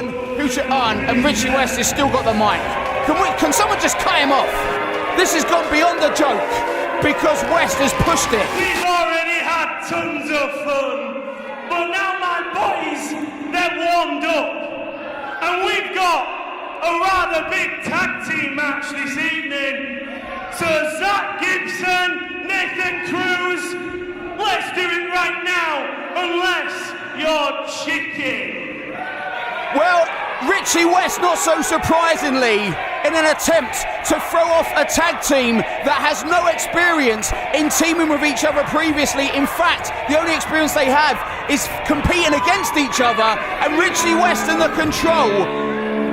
man who should... and Richie West has still got the mic. Can someone just cut him off? This has gone beyond a joke because West has pushed it. We've already had tons of fun, but now my boys, they're warmed up. And we've got a rather big tag team match this evening. So Zack Gibson, Nathan Cruz, let's do it right now, unless you're chicken. Well, Richie West, not so surprisingly, in an attempt to throw off a tag team that has no experience in teaming with each other previously. In fact, the only experience they have is competing against each other, and Richie West and The Control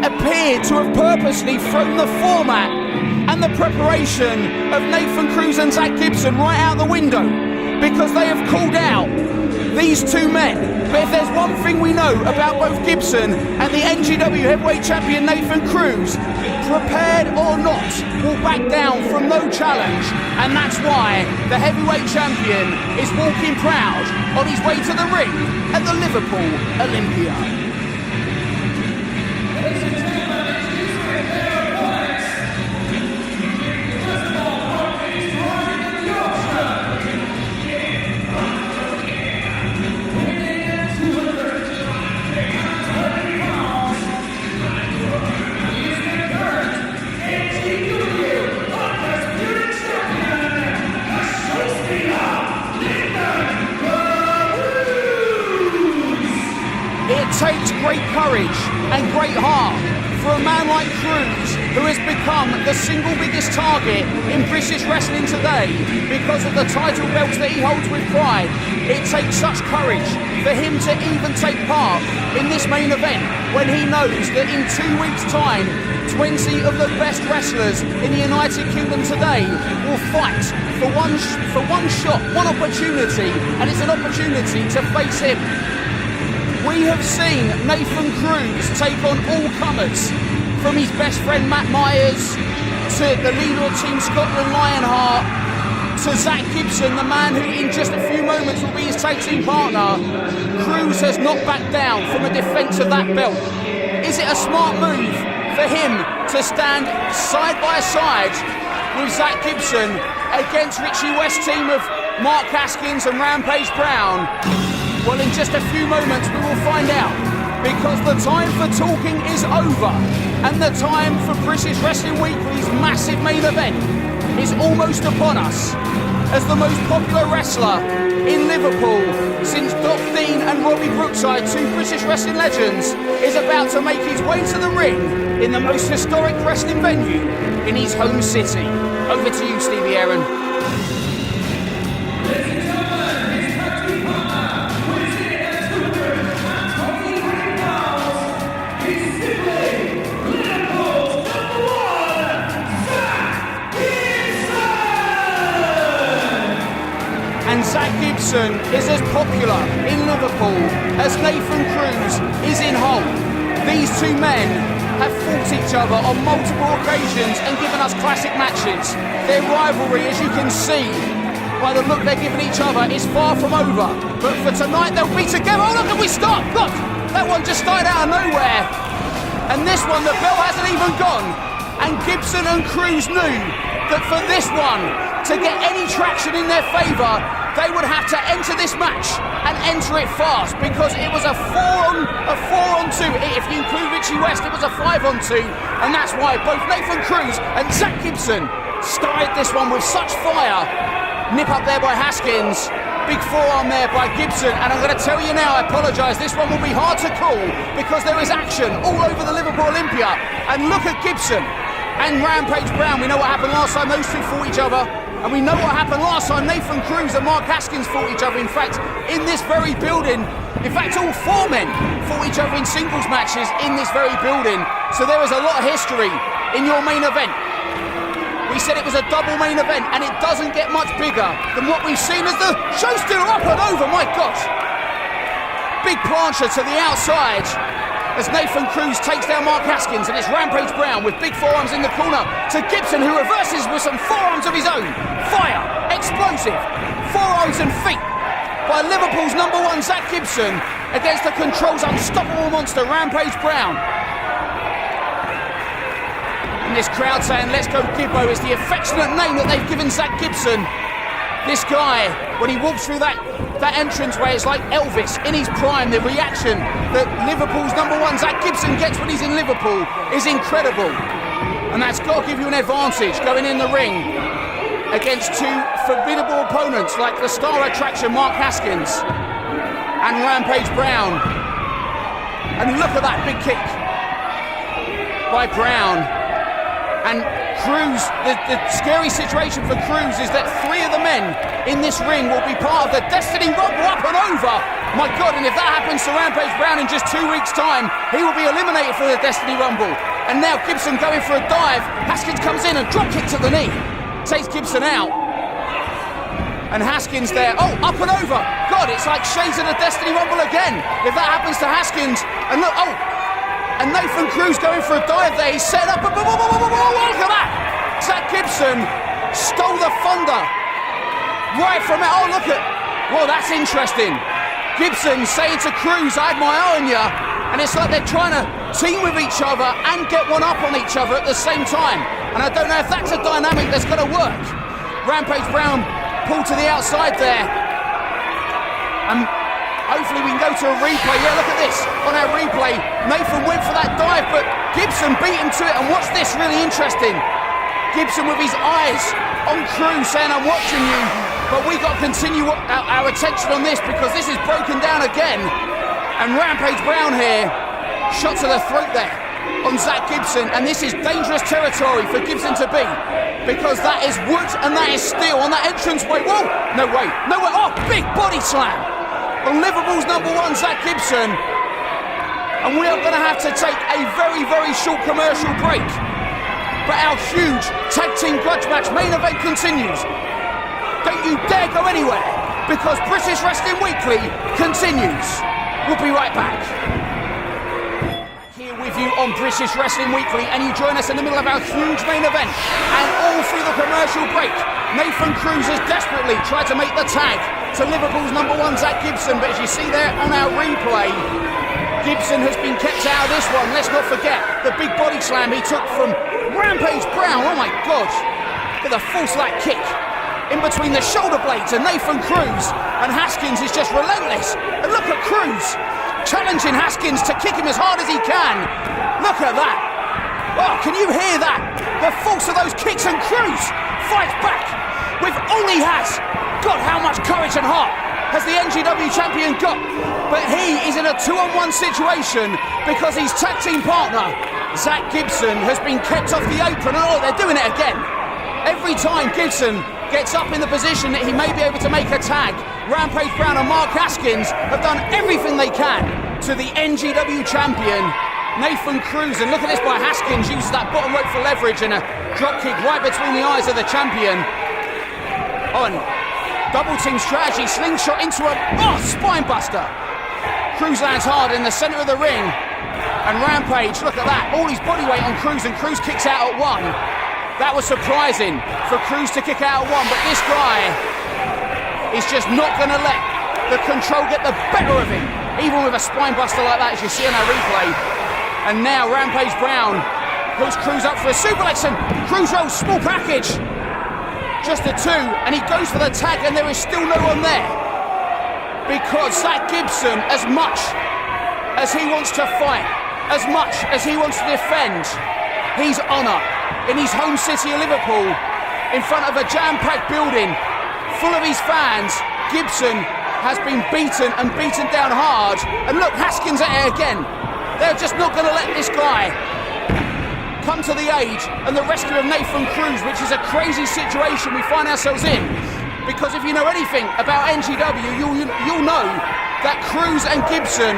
appeared to have purposely thrown the format and the preparation of Nathan Cruz and Zack Gibson right out the window, because they have called out these two men. But if there's one thing we know about both Gibson and the NGW heavyweight champion Nathan Cruz, prepared or not, will back down from no challenge, and that's why the heavyweight champion is walking proud on his way to the ring at the Liverpool Olympia. It takes great courage and great heart for a man like Cruz, who has become the single biggest target in British wrestling today because of the title belts that he holds with pride. It takes such courage for him to even take part in this main event when he knows that in 2 weeks' time, 20 of the best wrestlers in the United Kingdom today will fight for one shot, one opportunity, and it's an opportunity to face him. We have seen Nathan Cruz take on all comers, from his best friend Matt Myers to the leader of Team Scotland Lionheart to Zack Gibson, the man who in just a few moments will be his tag team partner. Cruz has not backed down from a defence of that belt. Is it a smart move for him to stand side by side with Zack Gibson against Richie West's team of Mark Haskins and Rampage Brown? Well, in just a few moments we will find out, because the time for talking is over and the time for British Wrestling Weekly's massive main event is almost upon us, as the most popular wrestler in Liverpool since Doc Dean and Robbie Brookside, two British wrestling legends, is about to make his way to the ring in the most historic wrestling venue in his home city. Over to you, Stevie Aaron. And Zack Gibson is as popular in Liverpool as Nathan Cruz is in Hull. These two men have fought each other on multiple occasions and given us classic matches. Their rivalry, as you can see by the look they're giving each other, is far from over. But for tonight they'll be together. Oh, look, and we stop! Look! That one just started out of nowhere. And this one, the bell hasn't even gone. And Gibson and Cruz knew that for this one to get any traction in their favour, they would have to enter this match and enter it fast, because it was a 4-on-2. If you include Richie West, it was a 5-on-2, and that's why both Nathan Cruz and Zack Gibson started this one with such fire. Nip up there by Haskins, big forearm there by Gibson, and I'm going to tell you now, I apologise, this one will be hard to call because there is action all over the Liverpool Olympia. And look at Gibson and Rampage Brown. We know what happened last time those two fought each other. And we know what happened last time Nathan Cruz and Mark Haskins fought each other. In fact, in this very building, in fact, all four men fought each other in singles matches in this very building. So there is a lot of history in your main event. We said it was a double main event, and it doesn't get much bigger than what we've seen as the show still up and over. My gosh. Big plancher to the outside as Nathan Cruz takes down Mark Haskins, and it's Rampage Brown with big forearms in the corner to Gibson, who reverses with some forearms of his own. Fire, explosive, forearms and feet by Liverpool's #1 Zack Gibson against the Control's unstoppable monster, Rampage Brown. And this crowd saying, let's go Gibbo, is the affectionate name that they've given Zack Gibson. This guy, when he walks through that entranceway, it's like Elvis in his prime. The reaction that Liverpool's number one Zack Gibson gets when he's in Liverpool is incredible. And that's got to give you an advantage going in the ring against two formidable opponents like the star attraction Mark Haskins and Rampage Brown. And look at that big kick by Brown. And Cruz, the scary situation for Cruz is that 3 of the men in this ring will be part of the Destiny Rumble up and over. My God, and if that happens to Rampage Brown in just 2 weeks' time, he will be eliminated from the Destiny Rumble. And now Gibson going for a dive. Haskins comes in and drop kicks at the knee. Takes Gibson out. And Haskins there, oh, up and over. God, it's like shades of the Destiny Rumble again. If that happens to Haskins, and look, oh, and Nathan Cruz going for a dive there. He's set up. Look at that. Zack Gibson stole the thunder right from it. Oh, look at. Well, that's interesting. Gibson saying to Cruz, I had my eye on you. And it's like they're trying to team with each other and get one up on each other at the same time. And I don't know if that's a dynamic that's going to work. Rampage Brown pulled to the outside there. And hopefully we can go to a replay. Yeah, look at this. On our replay, Nathan went for that dive, but Gibson beat him to it. And watch this, really interesting. Gibson with his eyes on Cruz saying, I'm watching you. But we got to continue our attention on this because this is broken down again. And Rampage Brown here, shot to the throat there on Zack Gibson. And this is dangerous territory for Gibson to be because that is wood and that is steel on that entranceway. Whoa, no way, no way. Oh, big body slam on Liverpool's number one, Zack Gibson. And we are going to have to take a very, very short commercial break. But our huge tag team grudge match main event continues. Don't you dare go anywhere, because British Wrestling Weekly continues. We'll be right back. Here with you on British Wrestling Weekly, and you join us in the middle of our huge main event. And all through the commercial break, Nathan Cruz has desperately tried to make the tag to Liverpool's number one, Zack Gibson. But as you see there on our replay, Gibson has been kept out of this one. Let's not forget the big body slam he took from Rampage Brown. Oh my God, with a false lat kick in between the shoulder blades of Nathan Cruz, and Haskins is just relentless. And look at Cruz challenging Haskins to kick him as hard as he can. Look at that. Oh, can you hear that? The force of those kicks, and Cruz fights back with all he has. God, how much courage and heart has the NGW champion got? But he is in a 2-on-1 situation because his tag team partner, Zack Gibson, has been kept off the apron. Oh, they're doing it again. Every time Gibson gets up in the position that he may be able to make a tag, Rampage Brown and Mark Haskins have done everything they can to the NGW champion, Nathan Cruz. And look at this by Haskins, uses that bottom rope for leverage and a drop kick right between the eyes of the champion. Oh, and double team strategy, slingshot into a spine buster. Cruz lands hard in the center of the ring. And Rampage, look at that, all his body weight on Cruz, and Cruz kicks out at one. That was surprising for Cruz to kick out at one, but this guy is just not going to let the control get the better of him, even with a spine buster like that, as you see on our replay. And now Rampage Brown hooks Cruz up for a suplex, and Cruz rolls small package. Just a two, and he goes for the tag, and there is still no one there. Because Zack Gibson, as much as he wants to fight, as much as he wants to defend his honour in his home city of Liverpool, in front of a jam-packed building full of his fans, Gibson has been beaten and beaten down hard. And look, Haskins at it again. They're just not going to let this guy come to the aid and the rescue of Nathan Cruz, which is a crazy situation we find ourselves in. Because if you know anything about NGW, you'll know that Cruz and Gibson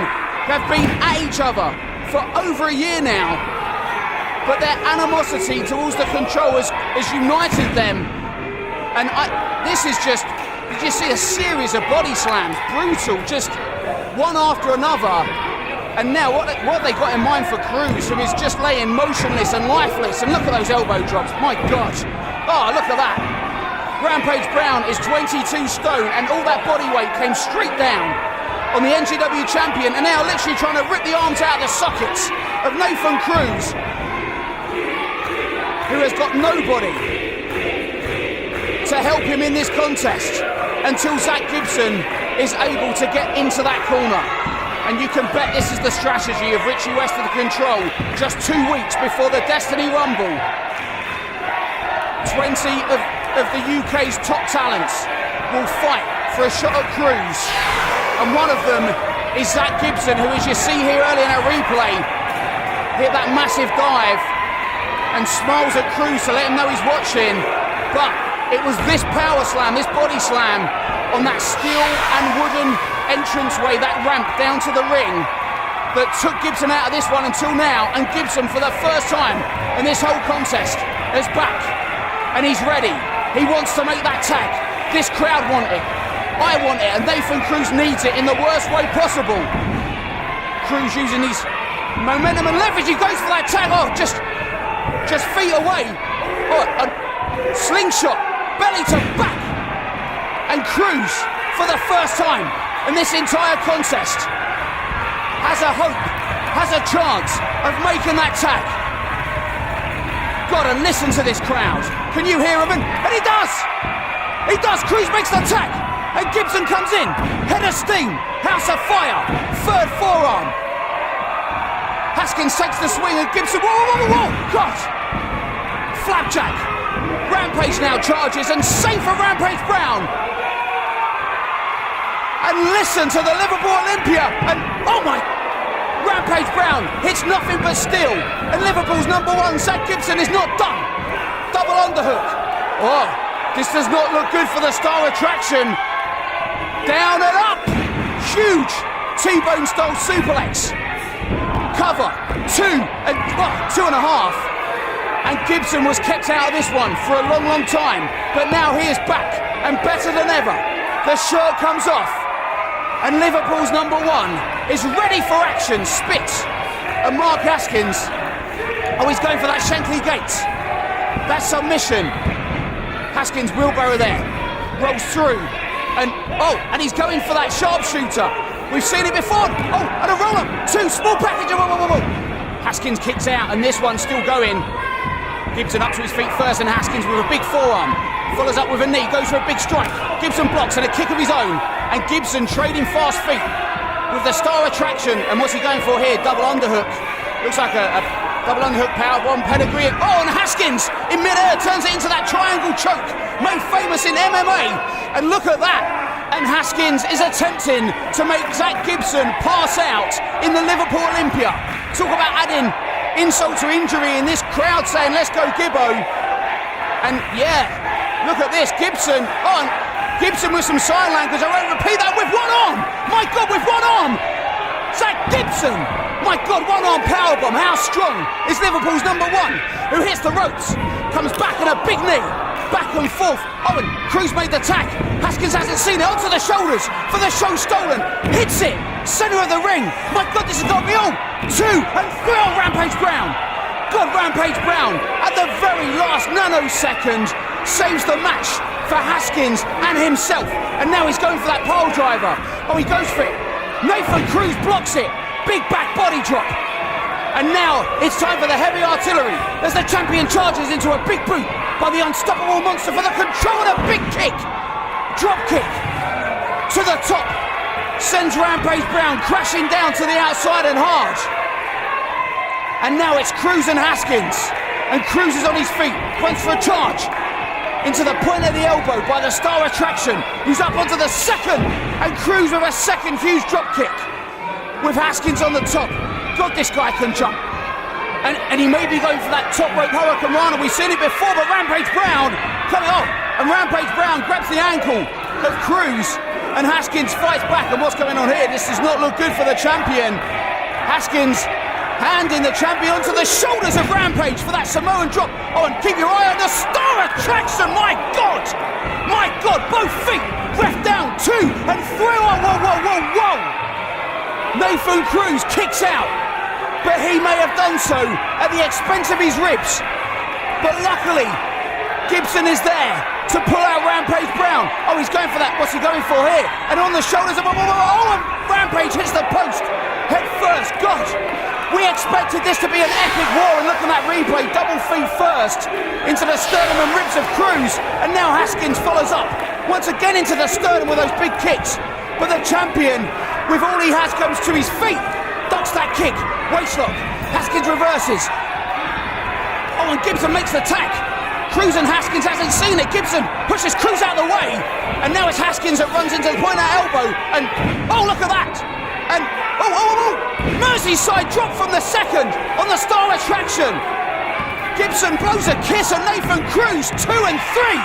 have been at each other for over a year now. But their animosity towards the control has united them. And this is just, you just see a series of body slams, brutal, just one after another. And now what they got in mind for Cruz, who is just laying motionless and lifeless. And look at those elbow drops, my God. Oh, look at that. Rampage Brown is 22 stone, and all that body weight came straight down on the NGW champion, and now literally trying to rip the arms out of the sockets of Nathan Cruz, who has got nobody to help him in this contest until Zack Gibson is able to get into that corner. And you can bet this is the strategy of Richie West of the Control just 2 weeks before the Destiny Rumble. 20 of the UK's top talents will fight for a shot at Cruz. And one of them is Zack Gibson, who, as you see here early in our replay, hit that massive dive and smiles at Cruz to let him know he's watching. But it was this power slam, this body slam on that steel and wooden entranceway, that ramp down to the ring, that took Gibson out of this one until now. And Gibson, for the first time in this whole contest, is back and he's ready. He wants to make that tag. This crowd want it, I want it, and Nathan Cruz needs it in the worst way possible. Cruz using his momentum and leverage, he goes for that tag. Oh, just feet away. Oh, a slingshot, belly to back, and Cruz, for the first time in this entire contest, has a hope, has a chance of making that tag. God, and listen to this crowd. Can you hear him? And he does! He does! Cruz makes the tag, and Gibson comes in. Head of steam, house of fire, third forearm. Haskins takes the swing, and Gibson, whoa! God! Flapjack. Rampage now charges, and safe for Rampage Brown. And listen to the Liverpool Olympia, and oh my, Rampage Brown hits nothing but steel, and Liverpool's number one, Zack Gibson, is not done. Double underhook. Oh, this does not look good for the star attraction. Down and up. Huge T-bone style suplex. Cover, 2 and a half. And Gibson was kept out of this one for a long time, but now he is back and better than ever. The shirt comes off, and Liverpool's number one is ready for action. Spits, and Mark Haskins, oh, he's going for that Shankly gate, that submission. Haskins wheelbarrow there, rolls through, and he's going for that sharpshooter. We've seen it before. Oh, and a roll-up, 2 small package. Whoa. Haskins kicks out, and this one's still going. Gibson up to his feet first, and Haskins with a big forearm follows up with a knee, goes for a big strike. Gibson blocks, and a kick of his own, and Gibson trading fast feet with the star attraction. And what's he going for here? Double underhook. Looks like a double underhook powerbomb pedigree. Oh, and Haskins in midair turns it into that triangle choke made famous in MMA. And look at that. And Haskins is attempting to make Zack Gibson pass out in the Liverpool Olympia. Talk about adding insult to injury in this crowd saying, let's go Gibbo. And yeah, look at this, Gibson on. Gibson with some sign language. I won't repeat that, with one arm. My God, with one arm. Zack Gibson. My God, one arm powerbomb. How strong is Liverpool's number one, who hits the ropes, comes back on a big knee, back and forth. Oh, and Cruz made the tag. Haskins hasn't seen it. Onto the shoulders for the show stolen. Hits it. Centre of the ring. My God, this has got me all. 2 and 3 on Rampage Brown. God, Rampage Brown at the very last nanosecond saves the match for Haskins and himself. And now he's going for that pole driver. Oh, he goes for it. Nathan Cruz blocks it. Big back body drop. And now it's time for the heavy artillery as the champion charges into a big boot by the unstoppable monster for the control and a big kick. Drop kick to the top. Sends Rampage Brown crashing down to the outside and hard. And now it's Cruz and Haskins. And Cruz is on his feet, runs for a charge into the point of the elbow by the star attraction, who's up onto the second. And Cruz with a second huge drop kick with Haskins on the top. God, this guy can jump. And he may be going for that top rope Hurricane Rana. We've seen it before, but Rampage Brown coming off. And Rampage Brown grabs the ankle of Cruz. And Haskins fights back, and what's going on here? This does not look good for the champion. Haskins handing the champion onto the shoulders of Rampage for that Samoan drop. Oh, and keep your eye on the star attraction. My God, both feet, ref down, 2 and 3. Whoa. Nathan Cruz kicks out, but he may have done so at the expense of his ribs. But luckily, Gibson is there to pull out Rampage Brown. Oh, he's going for that. What's he going for here? And on the shoulders of... Oh, and Rampage hits the post. Head first. God, we expected this to be an epic war. And look at that replay. Double feet first into the sternum and ribs of Cruz. And now Haskins follows up. Once again into the sternum with those big kicks. But the champion, with all he has, comes to his feet. Ducks that kick. Waistlock. Haskins reverses. Oh, and Gibson makes the tack. Cruz and Haskins hasn't seen it. Gibson pushes Cruz out of the way. And now it's Haskins that runs into the point at elbow. And, oh, look at that. And, Merseyside drop from the second on the Star Attraction. Gibson blows a kiss at Nathan Cruz, 2 and 3.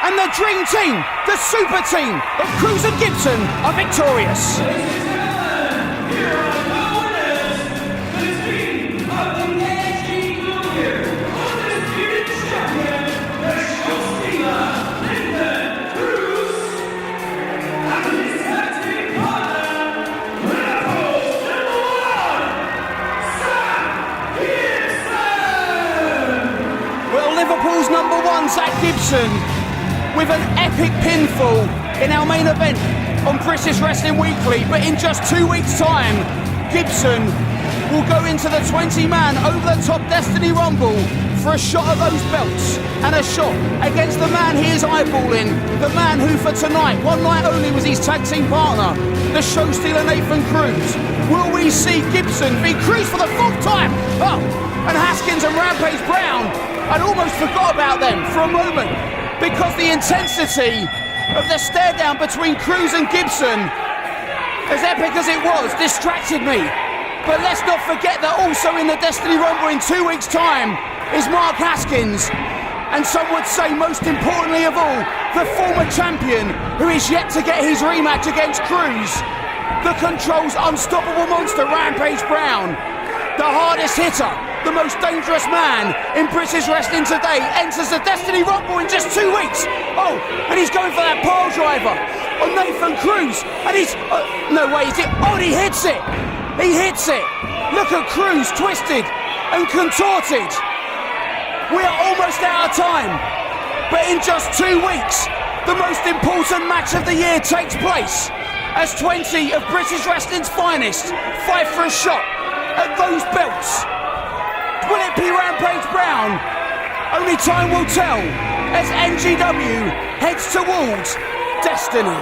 And the dream team, the super team of Cruz and Gibson are victorious. Liverpool's number one, Zack Gibson, with an epic pinfall in our main event on British Wrestling Weekly. But in just 2 weeks' time, Gibson will go into the 20-man over-the-top Destiny Rumble for a shot of those belts and a shot against the man he is eyeballing, the man who for tonight, one night only, was his tag team partner, the show stealer Nathan Cruz. Will we see Gibson beat Cruz for the 4th time? Oh, and Haskins and Rampage Brown, I'd almost forgot about them for a moment because the intensity of the stare down between Cruz and Gibson, as epic as it was, distracted me. But let's not forget that also in the Destiny Rumble in 2 weeks' time is Mark Haskins, and some would say most importantly of all, the former champion who is yet to get his rematch against Cruz. The Control's unstoppable monster Rampage Brown, the hardest hitter, the most dangerous man in British wrestling today, enters the Destiny Rumble in just 2 weeks. Oh, and he's going for that pile driver on Nathan Cruz. And he's... no way, is it? Oh, and he hits it. He hits it. Look at Cruz twisted and contorted. We are almost out of time. But in just 2 weeks, the most important match of the year takes place as 20 of British wrestling's finest fight for a shot at those belts. Will it be Rampage Brown? Only time will tell as NGW heads towards Destiny.